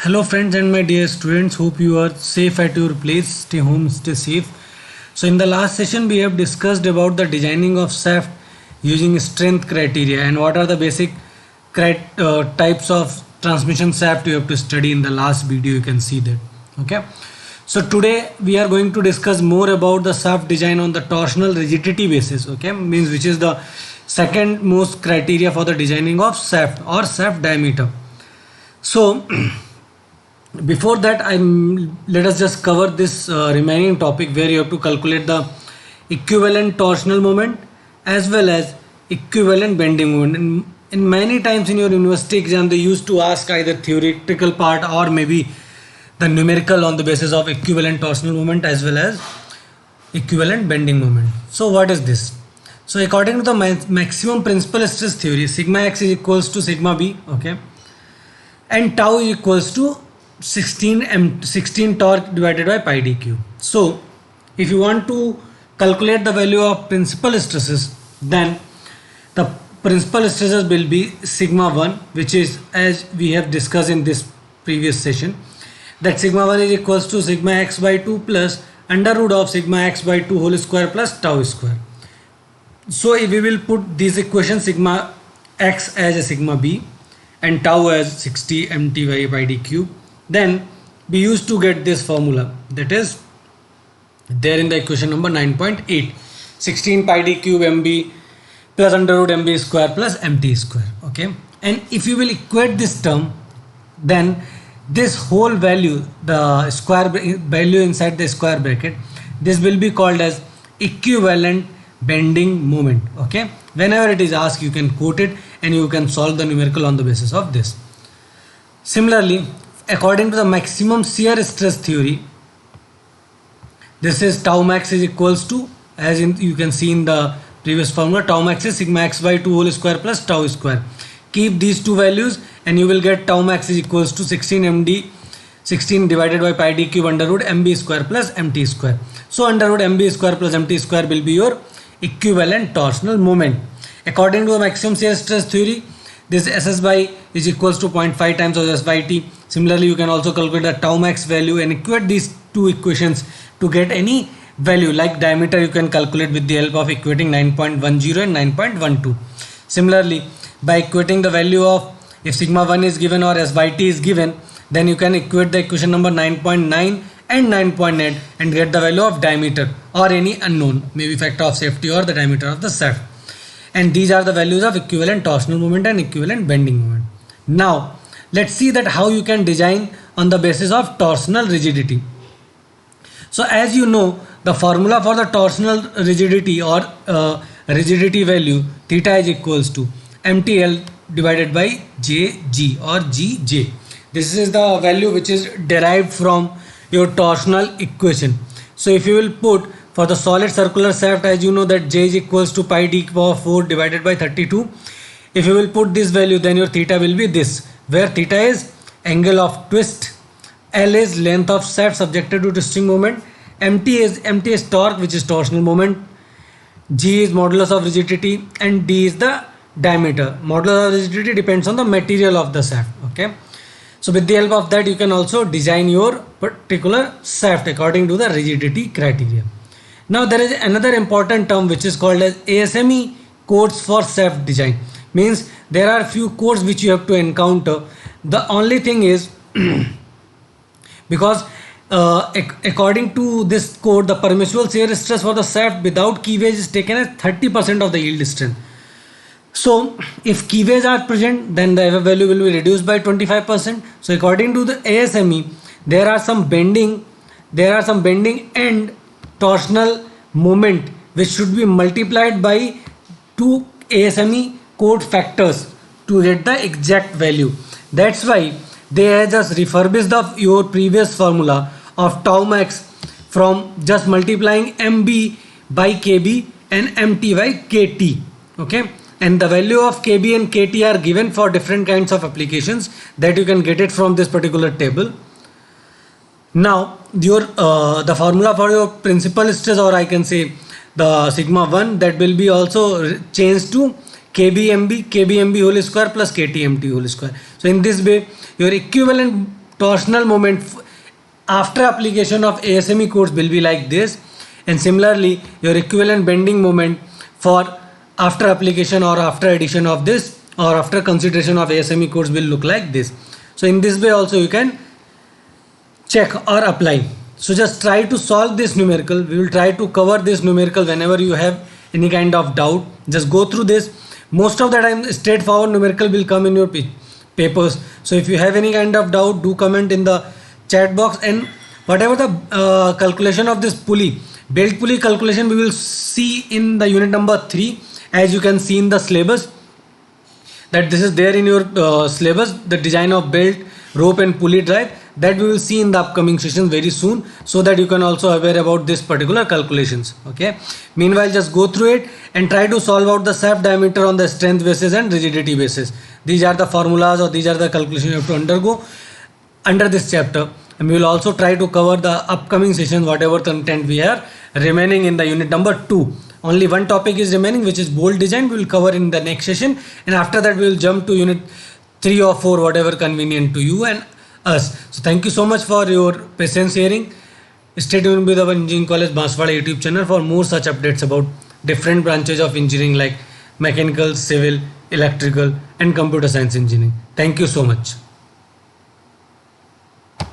Hello friends and my dear students, hope you are safe at your place. Stay home, stay safe. So in the last session we have discussed about the designing of shaft using strength criteria and what are the basic types of transmission shaft you have to study. In the last video you can see that. Okay. So today we are going to discuss more about the shaft design on the torsional rigidity basis. Okay, means which is the second most criteria for the designing of shaft or shaft diameter. So before that, let us just cover this remaining topic where you have to calculate the equivalent torsional moment as well as equivalent bending moment. And in many times in your university exam they used to ask either theoretical part or maybe the numerical on the basis of equivalent torsional moment as well as equivalent bending moment. So what is this? So according to the maximum principal stress theory, sigma x is equals to sigma b, okay, and tau is equals to 16 torque divided by pi dq. So if you want to calculate the value of principal stresses, then the principal stresses will be sigma 1, which is, as we have discussed in this previous session, that sigma 1 is equals to sigma x by 2 plus under root of sigma x by 2 whole square plus tau square. So if we will put these equations, sigma x as a sigma b and tau as 60 mt by dq, then we used to get this formula that is there in the equation number 9.8, 16 pi d cube mb plus under root mb square plus mt square. Okay, and if you will equate this term, then this whole value, the square value inside the square bracket, this will be called as equivalent bending moment. Okay, whenever it is asked, you can quote it and you can solve the numerical on the basis of this. Similarly, according to the maximum shear stress theory, this is tau max is equals to, as in you can see in the previous formula, tau max is sigma x by 2 whole square plus tau square. Keep these two values and you will get tau max is equals to 16 divided by pi d cube under root mb square plus mt square. So under root mb square plus mt square will be your equivalent torsional moment. According to the maximum shear stress theory, this SS by is equals to 0.5 times of S by T. Similarly, you can also calculate the tau max value and equate these two equations to get any value. Like diameter, you can calculate with the help of equating 9.10 and 9.12. Similarly, by equating the value of, if sigma 1 is given or S by T is given, then you can equate the equation number 9.9 and 9.8 and get the value of diameter or any unknown, maybe factor of safety or the diameter of the shaft. And these are the values of equivalent torsional moment and equivalent bending moment. Now let's see that how you can design on the basis of torsional rigidity. So as you know, the formula for the torsional rigidity or rigidity value, theta is equals to mtl divided by jg or gj. This is the value which is derived from your torsional equation. So if you will put for the solid circular shaft, as you know that j is equals to pi d power 4 divided by 32. If you will put this value, then your theta will be this, where theta is angle of twist, L is length of shaft subjected to twisting moment, mt is torque, which is torsional moment, g is modulus of rigidity, and d is the diameter. Modulus of rigidity depends on the material of the shaft. Okay, so with the help of that you can also design your particular shaft according to the rigidity criteria. Now there is another important term which is called as ASME codes for shaft design. Means there are few codes which you have to encounter. The only thing is because according to this code, the permissible shear stress for the shaft without cleavage is taken as 30% of the yield strength. So if cleavage are present, then the value will be reduced by 25%. So according to the ASME, there are some bending and torsional moment which should be multiplied by 2 ASME code factors to get the exact value. That's why they have just refurbished your previous formula of tau max from just multiplying mb by kb and mt by kt. Okay, and the value of kb and kt are given for different kinds of applications that you can get it from this particular table. Now your the formula for your principal stress, or I can say the sigma 1, that will be also changed to kbmb whole square plus ktmt whole square. So in this way your equivalent torsional moment after application of ASME course will be like this, and similarly your equivalent bending moment for after application or after addition of this or after consideration of ASME course will look like this. So in this way also you can check or apply. So just try to solve this numerical. We will try to cover this numerical whenever you have any kind of doubt. Just go through this. Most of the time straightforward numerical will come in your papers. So if you have any kind of doubt, do comment in the chat box, and whatever the calculation of this pulley, belt pulley calculation, we will see in the unit number 3, as you can see in the syllabus, that this is there in your syllabus, the design of belt, rope and pulley drive, that we will see in the upcoming sessions very soon, so that you can also aware about this particular calculations. Okay, meanwhile just go through it and try to solve out the shaft diameter on the strength basis and rigidity basis. These are the formulas, or these are the calculations you have to undergo under this chapter, and we will also try to cover the upcoming sessions whatever content we are remaining in the unit number 2. Only one topic is remaining, which is bolt design. We will cover in the next session, and after that we will jump to unit 3 or 4, whatever convenient to you and us. So thank you so much for your patience hearing. Stay tuned with our Engineering College Banswara YouTube channel for more such updates about different branches of engineering like mechanical, civil, electrical and computer science engineering. Thank you so much.